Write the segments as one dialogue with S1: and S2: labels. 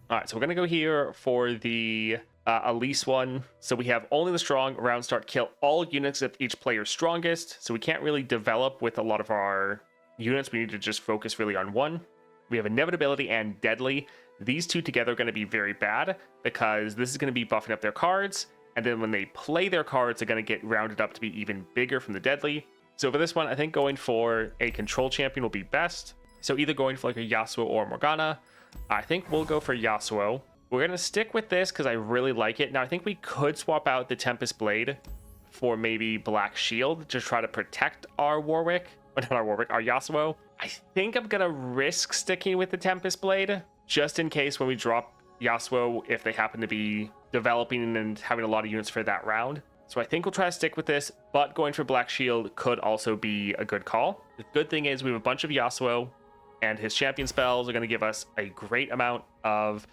S1: All right, so we're gonna go here for the Elise one. So we have only the strong, round start, kill all units at each player's strongest. So we can't really develop with a lot of our units. We need to just focus really on one. We have inevitability and deadly. These two together are going to be very bad because this is going to be buffing up their cards. And then when they play their cards, they're going to get rounded up to be even bigger from the deadly. So for this one, I think going for a control champion will be best. So either going for like a Yasuo or Morgana. I think we'll go for Yasuo. We're going to stick with this because I really like it. Now, I think we could swap out the Tempest Blade for maybe Black Shield to try to protect our Warwick. Not our Warwick, our Yasuo. I think I'm going to risk sticking with the Tempest Blade just in case when we drop Yasuo, if they happen to be developing and having a lot of units for that round. So I think we'll try to stick with this, but going for Black Shield could also be a good call. The good thing is we have a bunch of Yasuo, and his champion spells are going to give us a great amount of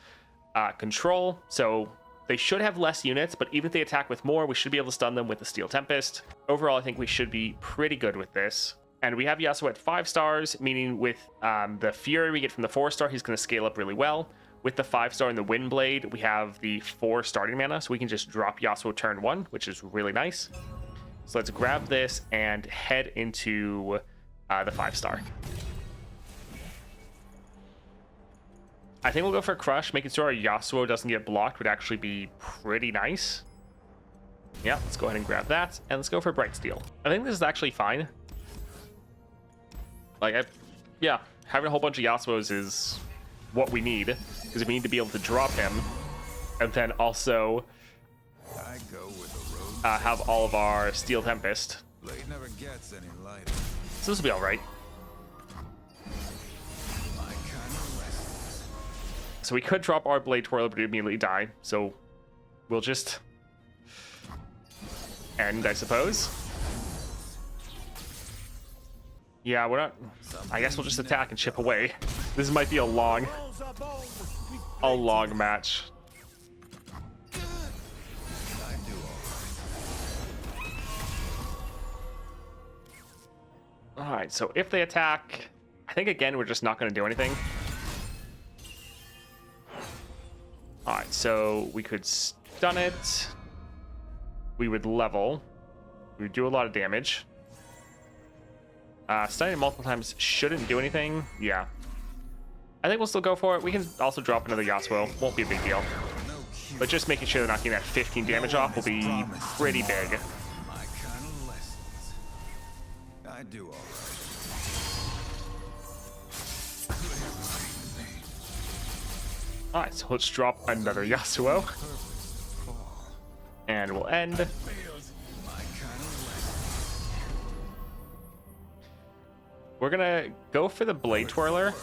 S1: control. So they should have less units, but even if they attack with more, we should be able to stun them with the Steel Tempest. Overall, I think we should be pretty good with this. And we have Yasuo at 5 stars, meaning with the Fury we get from the 4-star, he's going to scale up really well. With the 5-star and the Wind Blade, we have the 4 starting mana, so we can just drop Yasuo turn 1, which is really nice. So let's grab this and head into the 5-star. I think we'll go for Crush. Making sure our Yasuo doesn't get blocked would actually be pretty nice. Yeah, let's go ahead and grab that. And let's go for Bright Steel. I think this is actually fine. Like, yeah, having a whole bunch of Yasuos is what we need. Because we need to be able to drop him. And then also have all of our Steel Tempest.
S2: Never gets any lighter.
S1: So this will be alright. So we could drop our Blade Twirler, but immediately die. So we'll just end, I suppose. Yeah, we're not... I guess we'll just attack and chip away. This might be a long match. Alright, so if they attack, I think again we're just not going to do anything. Alright, so we could stun it. We would level. We would do a lot of damage. Stunning it multiple times shouldn't do anything. Yeah. I think we'll still go for it. We can also drop another Yasuo. Won't be a big deal. But just making sure they're not getting that 15 damage off will be pretty big.
S2: I do all right.
S1: Alright, so let's drop another Yasuo. And we'll end. We're gonna go for the Blade Twirler.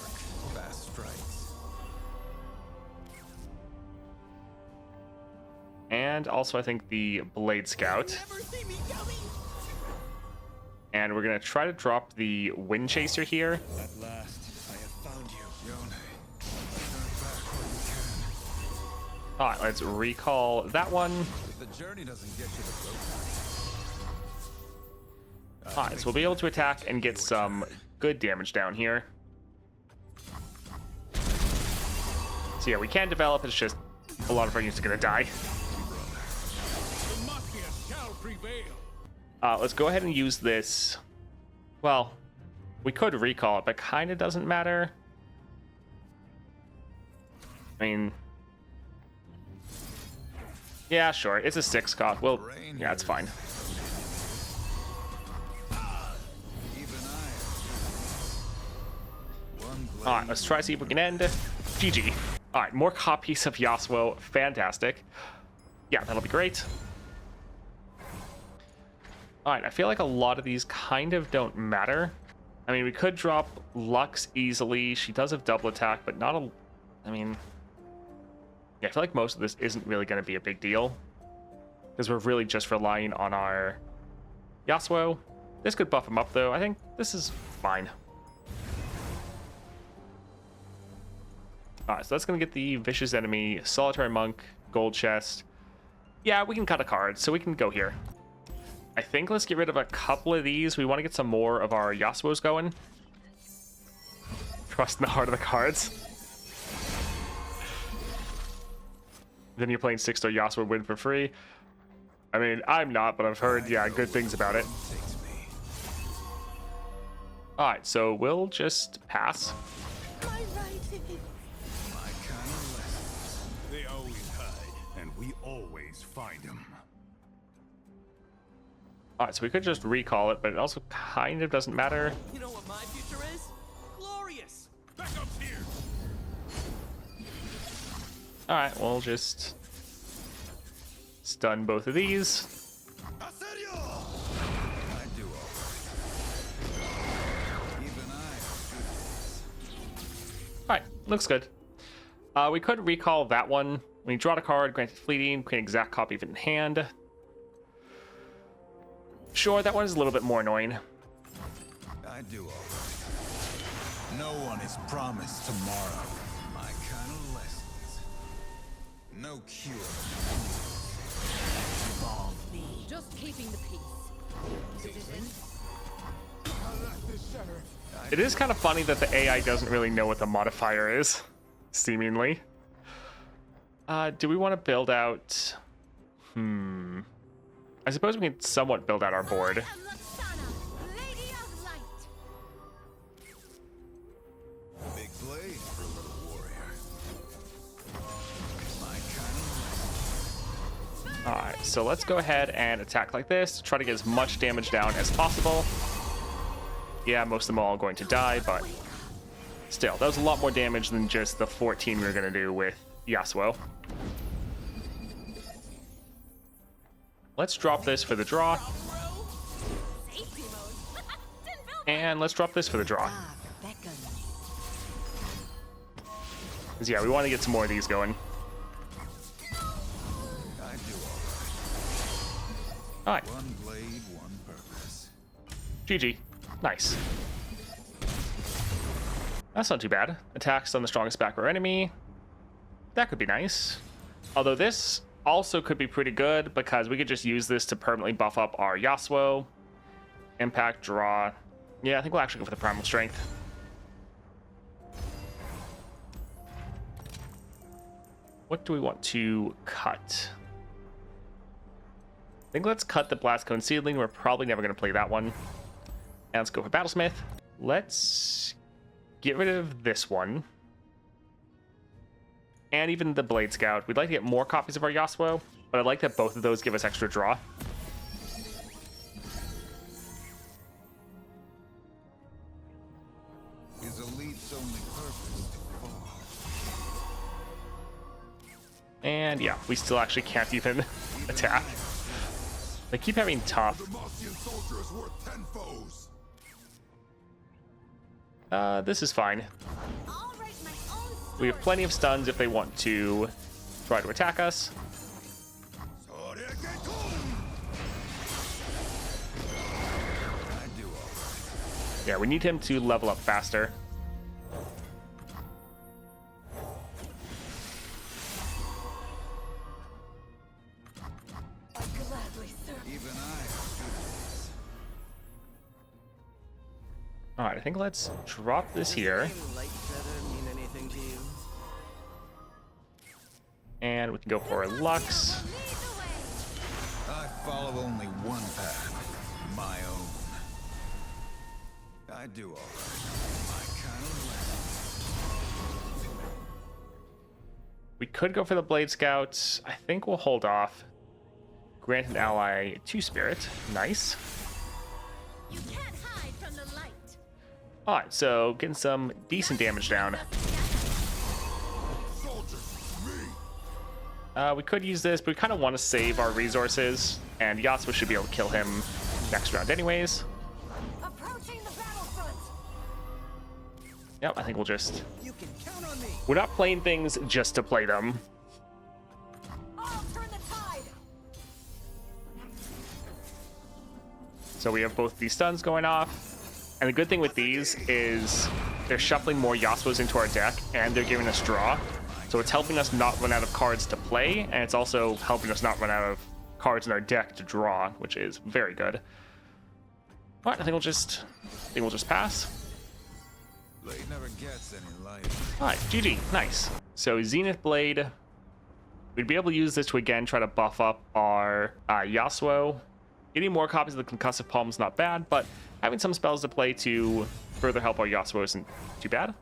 S1: And also I think the Blade Scout. And we're gonna try to drop the Wind Chaser here.
S2: At last, I have found you.
S1: Alright, let's recall that one.
S2: If the journey doesn't get you to
S1: Alright, so we'll be able to attack and get some good damage down here. So yeah, we can develop, it's just a lot of our units are gonna die. Let's go ahead and use this. Well, we could recall it, but kind of doesn't matter. I mean, yeah, sure. It's a 6 cost. Well, yeah, it's fine. Alright, let's try to see if we can end. GG. Alright, more copies of Yasuo. Fantastic. Yeah, that'll be great. Alright, I feel like a lot of these kind of don't matter. I mean, we could drop Lux easily. She does have double attack, but not a... I mean... Yeah, I feel like most of this isn't really going to be a big deal. Because we're really just relying on our Yasuo. This could buff him up, though. I think this is fine. Alright, so that's going to get the Vicious Enemy, Solitary Monk, Gold Chest. Yeah, we can cut a card, so we can go here. I think let's get rid of a couple of these. We want to get some more of our Yasuos going. Trust in the heart of the cards. Then you're playing 6-star Yasuo win for free. I mean, I'm not, but I've heard, yeah, good things about it.
S2: Takes me.
S1: Alright, so we'll just pass.
S2: My kind of lessons. They always hide, and we always find them.
S1: Alright, so we could just recall it, but it also kind of doesn't matter.
S3: You know what my future is? Glorious!
S2: Backup's here.
S1: Alright, we'll just stun both of these.
S2: Asedio! I do all right. Even I should.
S1: Alright, looks good. We could recall that one. When you draw a card, granted fleeting, create an exact copy of it in hand. Sure, that one is a little bit more annoying.
S2: I do all right. No one is promised tomorrow. My kind of lessons. No cure.
S4: Involve me. Just keeping the peace. Citizen?
S1: It is kind of funny that the AI doesn't really know what the modifier is, seemingly. Do we want to build out... I suppose we can somewhat build out our board.
S2: Big blade for a little warrior. My kind of
S1: Alright, so let's go ahead and attack like this. Try to get as much damage down as possible. Yeah, most of them are all going to die, but still, that was a lot more damage than just the 14 we were going to do with Yasuo. Let's drop this for the draw. And let's drop this for the draw. Because yeah, we want to get some more of these going.
S2: I do all
S1: Alright,
S2: right. One blade, one purpose.
S1: GG. Nice. That's not too bad. Attacks on the strongest back row enemy. That could be nice. Although this also could be pretty good because we could just use this to permanently buff up our Yasuo. Impact, draw. Yeah, I think we'll actually go for the primal strength. What do we want to cut? I think let's cut the Blast Cone Seedling. We're probably never going to play that one. And let's go for Battlesmith. Let's get rid of this one. And even the Blade Scout. We'd like to get more copies of our Yasuo, but I like that both of those give us extra draw.
S2: Is elite's only purpose to fall?
S1: And yeah, we still actually can't even attack. They keep having tough.
S2: Demacian soldier is worth 10 foes.
S1: This is fine. We have plenty of stuns if they want to try to attack us.
S2: I do all right.
S1: Yeah, we need him to level up faster.
S2: Even I should.
S1: Alright, I think let's drop this here.
S3: Light feather mean anything to you?
S1: And we can go for a Lux.
S2: I follow only one path, my own. I do all right. My kind of
S1: We could go for the Blade Scouts. I think we'll hold off. Grant an ally 2 Spirit. Nice.
S4: You can't hide from the light.
S1: Alright, so getting some decent damage down. We could use this, but we kind of want to save our resources, and Yasuo should be able to kill him next round anyways.
S4: Approaching the battlefront.
S1: Yep, I think we'll just...
S3: You can count on me.
S1: We're not playing things just to play them.
S4: I'll turn the tide.
S1: So we have both these stuns going off. And the good thing with these is they're shuffling more Yasuos into our deck, and they're giving us draw. So it's helping us not run out of cards to play, and it's also helping us not run out of cards in our deck to draw, which is very good. All right, I think we'll just pass.
S2: blade never gets any lighter.
S1: All right, GG, nice. So Zenith Blade, We'd be able to use this to again try to buff up our Yasuo. Getting more copies of the Concussive Palm is not bad, but having some spells to play to further help our Yasuo isn't too bad.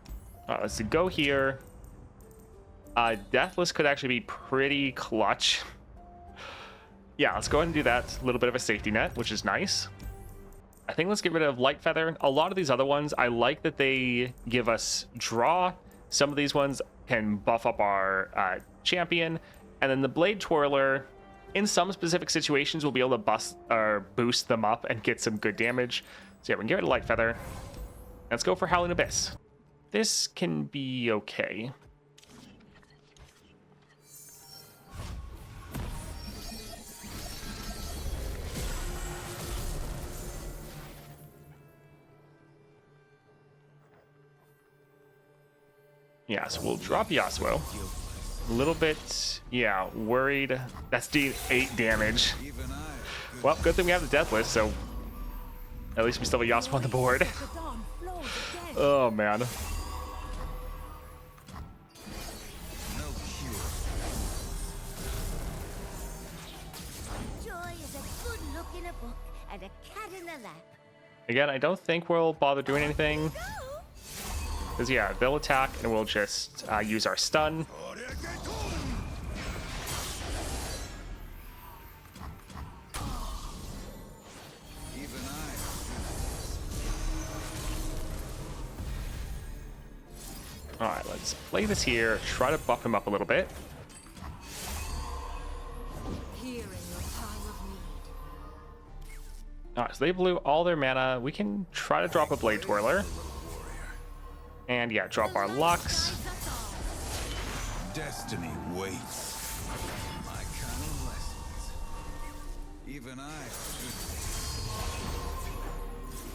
S1: All right, let's go here. Deathless could actually be pretty clutch. Yeah, let's go ahead and do that. A little bit of a safety net, which is nice. I think let's get rid of Light Feather. A lot of these other ones, I like that they give us draw. Some of these ones can buff up our champion. And then the Blade Twirler, in some specific situations, we'll be able to boost them up and get some good damage. So yeah, we can get rid of Light Feather. Let's go for Howling Abyss. This can be okay. Yeah, so we'll drop Yasuo. A little bit, yeah, worried. That's doing 8 damage. Well, good thing we have the Deathless, so at least we still have Yasuo on the board. Oh, man.
S5: Joy is a good look in a book and a cat in the lap.
S1: Again, I don't think we'll bother doing anything. Because, yeah, they'll attack, and we'll just use our stun. Alright, let's play this here. Try to buff him up a little bit. Alright, so they blew all their mana. We can try to drop a Blade Twirler. And yeah, drop our Lux.
S2: Destiny waits. My kind of lessons. Even I.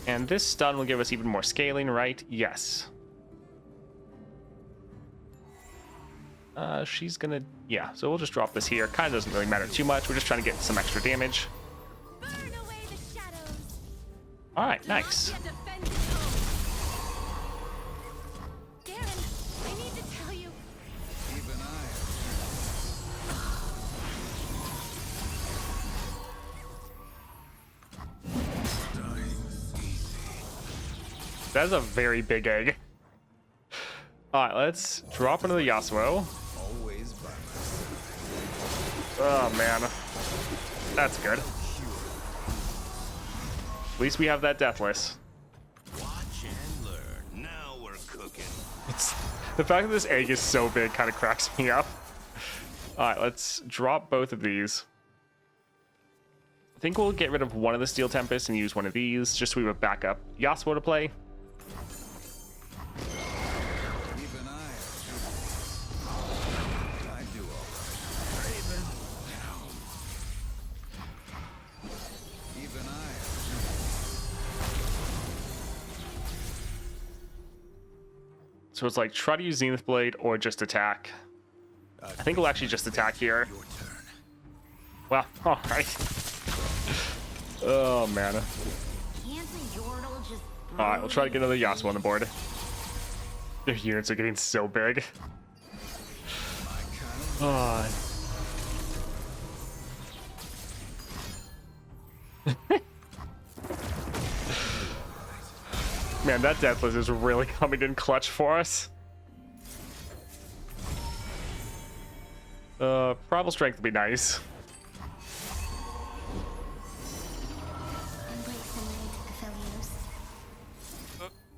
S1: And this stun will give us even more scaling, right? Yes. She's gonna... Yeah, so we'll just drop this here. Kind of doesn't really matter too much. We're just trying to get some extra damage. Alright, nice. That is a very big egg. Alright, let's drop into the Yasuo.
S2: Always by my side.
S1: Oh, man. That's good. At least we have that Deathless.
S3: Watch and learn. Now we're cooking.
S1: It's, the fact that this egg is so big kind of cracks me up. Alright, let's drop both of these. I think we'll get rid of one of the Steel Tempests and use one of these, just so we have a backup Yasuo to play.
S2: Even I do all right. Raven. Even I.
S1: So it's like, try to use Zenith Blade or just attack. I think we'll actually just attack here.
S2: Your turn.
S1: Well, alright. Oh, man. Alright, we'll try to get another Yasuo on the board. Their units are getting so big. Oh. Man, that Deathless is really coming in clutch for us. Primal Strength would be nice.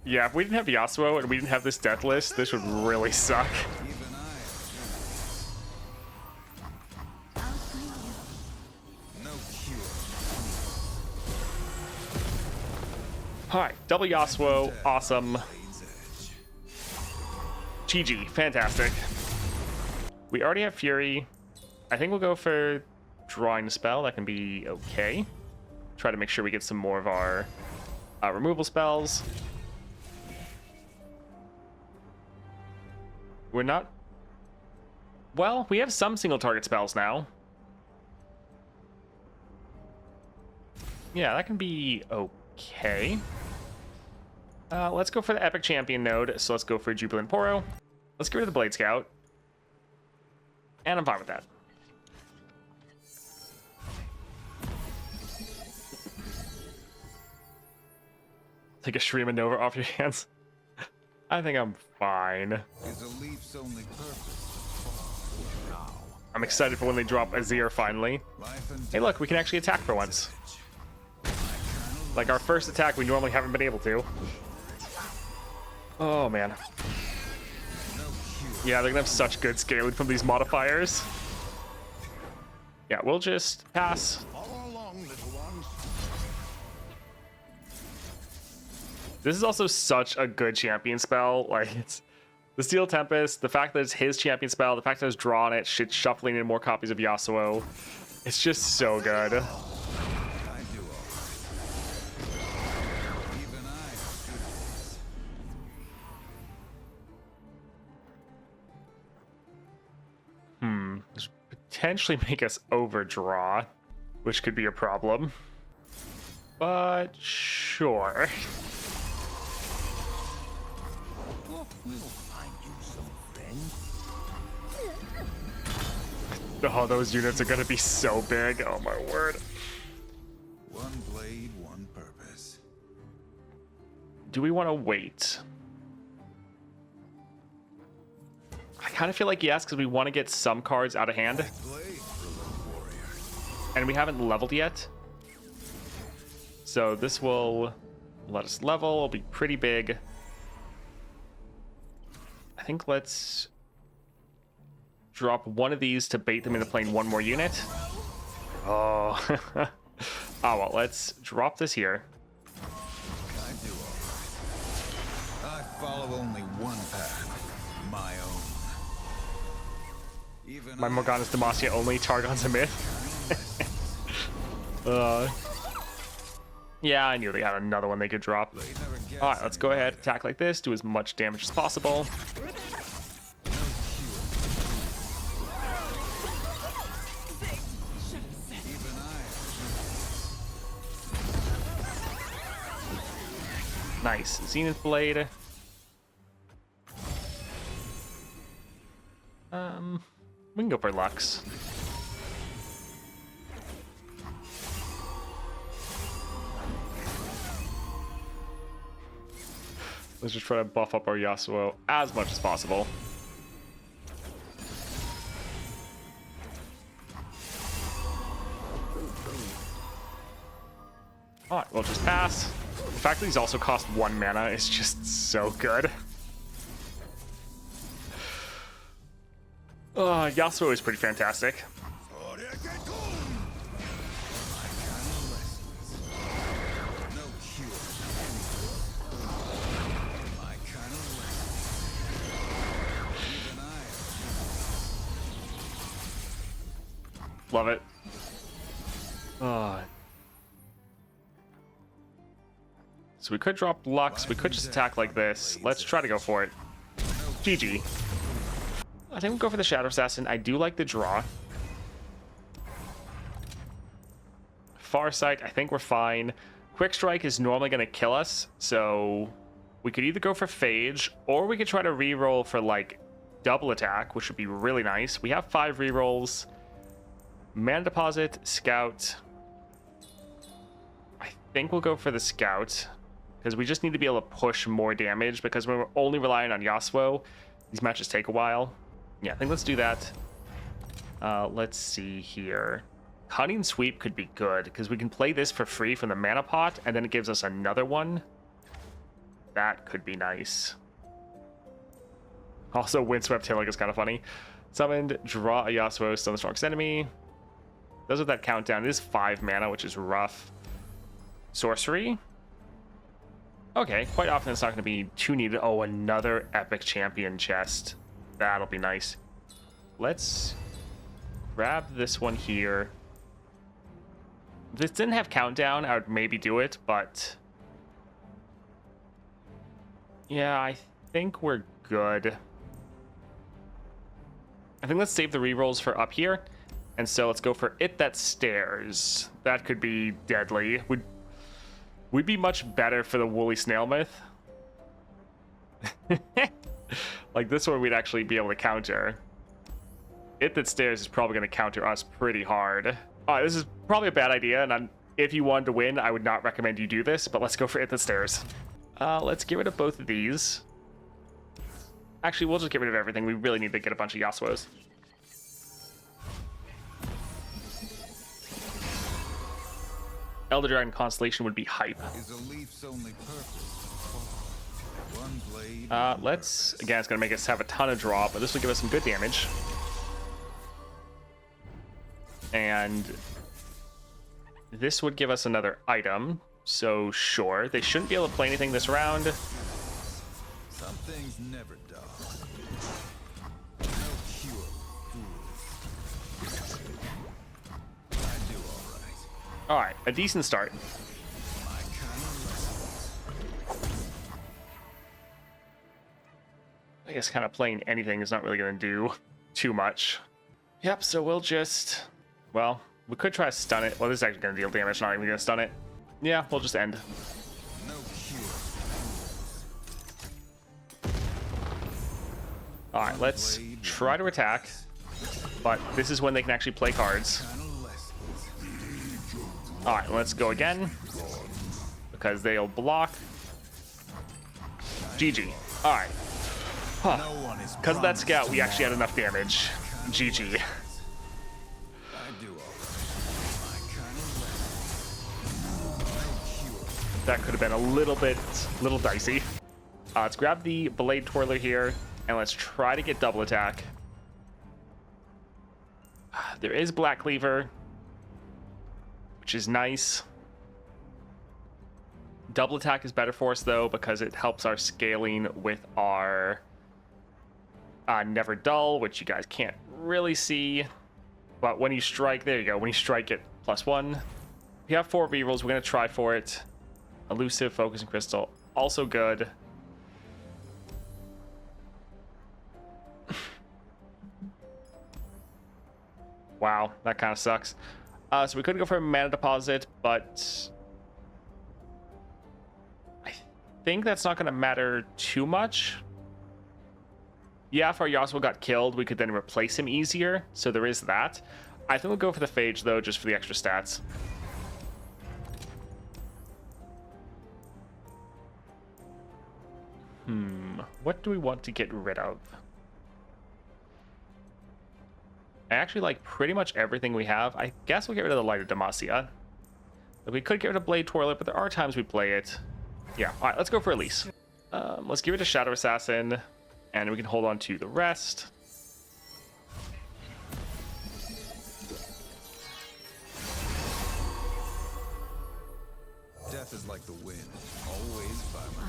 S1: Yeah, if we didn't have Yasuo and we didn't have this Deathless, this would really suck.
S2: Even I. No cure.
S1: Alright, double Yasuo, awesome.
S2: Blade's edge.
S1: GG, fantastic. We already have Fury. I think we'll go for drawing a spell. That can be okay. Try to make sure we get some more of our removal spells. We're not... Well, we have some single target spells now. Yeah, that can be okay. Let's go for the Epic Champion node. So let's go for Jubilant Poro. Let's get rid of the Blade Scout. And I'm fine with that. Take a Shreema Nova off your hands. I think I'm fine.
S2: Is a leaf's only purpose to fall. Now,
S1: I'm excited for when they drop Azir finally.
S2: life and
S1: Hey, look, we can actually attack for once. Like our first attack, we normally haven't been able to. Oh, man. Yeah, they're gonna have such good scaling from these modifiers. Yeah, we'll just pass.
S3: Follow along, little ones.
S1: This is also such a good champion spell. Like, it's the Steel Tempest, the fact that it's his champion spell, the fact that it's drawn it, shit, shuffling in more copies of Yasuo. It's just so good.
S2: I do all right. Even I do this.
S1: This would potentially make us overdraw, which could be a problem. But sure.
S3: We'll find you some friends.
S1: Oh, those units are gonna be so big. Oh my word.
S2: One blade, one purpose.
S1: Do we want to wait? I kind of feel like yes, because we want to get some cards out of hand,
S2: Blade for a little warrior.
S1: and we haven't leveled yet. So this will let us level. It'll be pretty big. I think let's drop one of these to bait them into playing one more unit. Oh. Oh, well, let's drop this here.
S2: I do all right. I follow only one path, my own. Even
S1: My
S2: I
S1: Morgana's Demacia only, Targon's a myth. Yeah, I knew they had another one they could drop.
S2: never gets
S1: Alright, let's go ahead, attack like this, do as much damage as possible.
S2: even I.
S1: Nice. Zenith Blade. We can go for Lux. Let's just try to buff up our Yasuo as much as possible. Alright, we'll just pass. The fact that these also cost 1 mana is just so good. Yasuo is pretty fantastic.
S2: No cure. My kind of even I.
S1: Love it. So we could drop Lux. We could just attack like this. Let's try to go for it. GG. I think we'll go for the Shadow Assassin. I do like the draw. Farsight, I think we're fine. Quick Strike is normally going to kill us, so we could either go for Phage, or we could try to reroll for, like, double attack, which would be really nice. We have 5 rerolls. Mana Deposit, Scout. I think we'll go for the Scout, because we just need to be able to push more damage, because when we're only relying on Yasuo, these matches take a while. Yeah, I think let's do that. Let's see here. Cunning Sweep could be good, because we can play this for free from the mana pot, and then it gives us another one. That could be nice. Also, Windswept Hillock is kind of funny. Summoned, draw a Yasuo, stun the strongest enemy. Does with that countdown. It is 5 mana, which is rough. Sorcery. Okay, quite often it's not going to be too needed. Oh, another epic champion chest. That'll be nice. Let's grab this one here. If this didn't have countdown, I would maybe do it, but yeah, I think we're good. I think let's save the rerolls for up here. And so let's go for It That Stares. That could be deadly. We'd be much better for the Woolly Snail Myth. Like this one we'd actually be able to counter. It That Stares is probably going to counter us pretty hard. Alright, this is probably a bad idea, and if you wanted to win, I would not recommend you do this, but let's go for It That Stares. Let's get rid of both of these. Actually, we'll just get rid of everything. We really need to get a bunch of Yasuos. Elder Dragon Constellation would be hype.
S2: Is a leaf's only purpose to fall. One blade.
S1: Let's... Again, it's going to make us have a ton of draw, but this will give us some good damage. And this would give us another item. So, sure. They shouldn't be able to play anything this round.
S2: Some things never die. No cure, fools. I do all right.
S1: Alright, a decent start.
S2: My kind of lessons.
S1: I guess kind of playing anything is not really going to do too much. Yep, so we'll just... Well, we could try to stun it. Well, this is actually going to deal damage, not even going to stun it. Yeah, we'll just end.
S2: No cure.
S1: Alright, let's try to attack. But this is when they can actually play cards.
S2: Kind of lessons.
S1: Alright, let's go again. Because they'll block. GG. Alright. Huh.
S2: No one is
S1: Because of that
S2: promised
S1: scout, we actually had
S2: tomorrow.
S1: enough damage. GG.
S2: I do all right. My kind of lessons. No cure.
S1: That could have been a little dicey. Let's grab the Blade Twirler here, and let's try to get double attack. There is Black Cleaver, which is nice. Double attack is better for us, though, because it helps our scaling with our Never Dull, which you guys can't really see. But when you strike, there you go. When you strike it, +1. We have 4 rerolls. We're going to try for it. Elusive, Focusing Crystal, also good. Wow, that kind of sucks. So we could go for a mana deposit, but I think that's not going to matter too much. Yeah, if our Yasuo got killed, we could then replace him easier, so there is that. I think we'll go for the Phage, though, just for the extra stats. What do we want to get rid of? I actually like pretty much everything we have. I guess we'll get rid of the Light of Demacia. We could get rid of Blade Twirler, but there are times we play it. Yeah, all right, let's go for Elise. Let's give it a Shadow Assassin, and we can hold on to the rest.
S2: Death is like the wind, always by my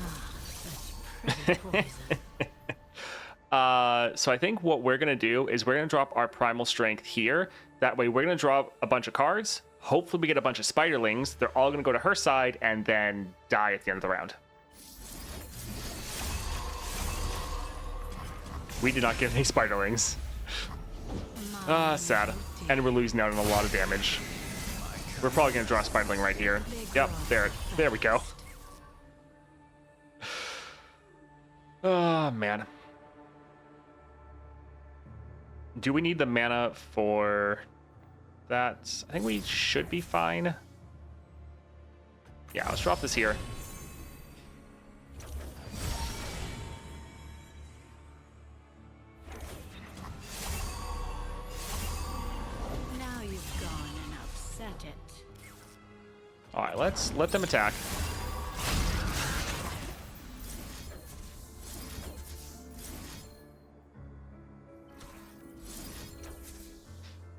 S4: Pretty poison.
S1: So I think what we're going to do is we're going to drop our Primal Strength here. That way we're going to draw a bunch of cards. Hopefully we get a bunch of Spiderlings. They're all going to go to her side and then die at the end of the round. We did not get any Spiderlings. Sad. And we're losing out on a lot of damage. We're probably going to draw a Spiderling right here. Yep, there we go. Oh, man. Do we need the mana for that? I think we should be fine. Yeah, let's drop this here.
S4: Now you've gone and upset it.
S1: All right, let's let them attack.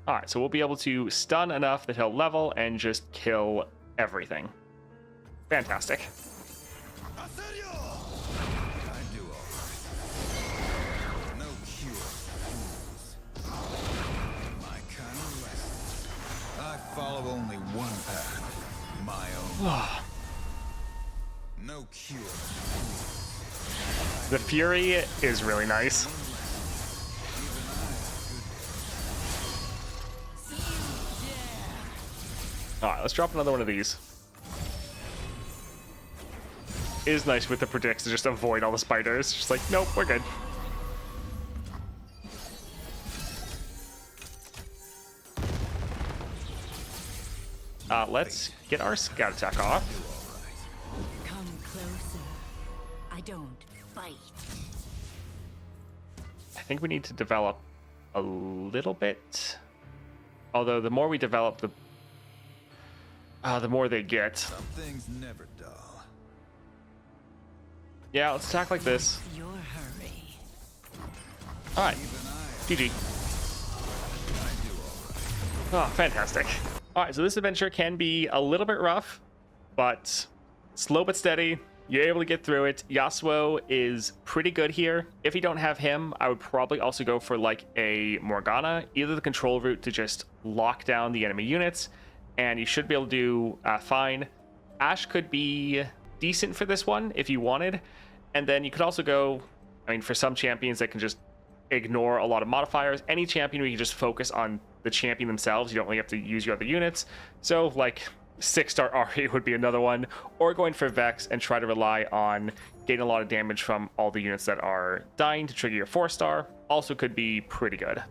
S1: All right, so we'll be able to stun enough that he'll level and just kill everything. Fantastic.
S2: I do all right. No cure, fools. My kind of lessons. I follow only one path, my own. No cure.
S1: The Fury is really nice. All right, let's drop another one of these. It is nice with the predicts to just avoid all the spiders. Just like, nope, we're good. Let's get our scout attack off.
S4: Come closer.
S1: think we need to develop a little bit. Although the more we develop, the more they get.
S2: Some things never dull.
S1: Yeah, let's attack like this.
S4: Your hurry.
S1: All right, GG.
S2: I do all right.
S1: Oh, fantastic. All right, so this adventure can be a little bit rough, but slow but steady. You're able to get through it. Yasuo is pretty good here. If you don't have him, I would probably also go for like a Morgana, either the control route to just lock down the enemy units, and you should be able to do fine. Ashe could be decent for this one if you wanted, and then you could also go, I mean, for some champions that can just ignore a lot of modifiers, any champion where you can just focus on the champion themselves, you don't really have to use your other units. So like 6-star Ari would be another one, or going for Vex and try to rely on getting a lot of damage from all the units that are dying to trigger your 4-star also could be pretty good.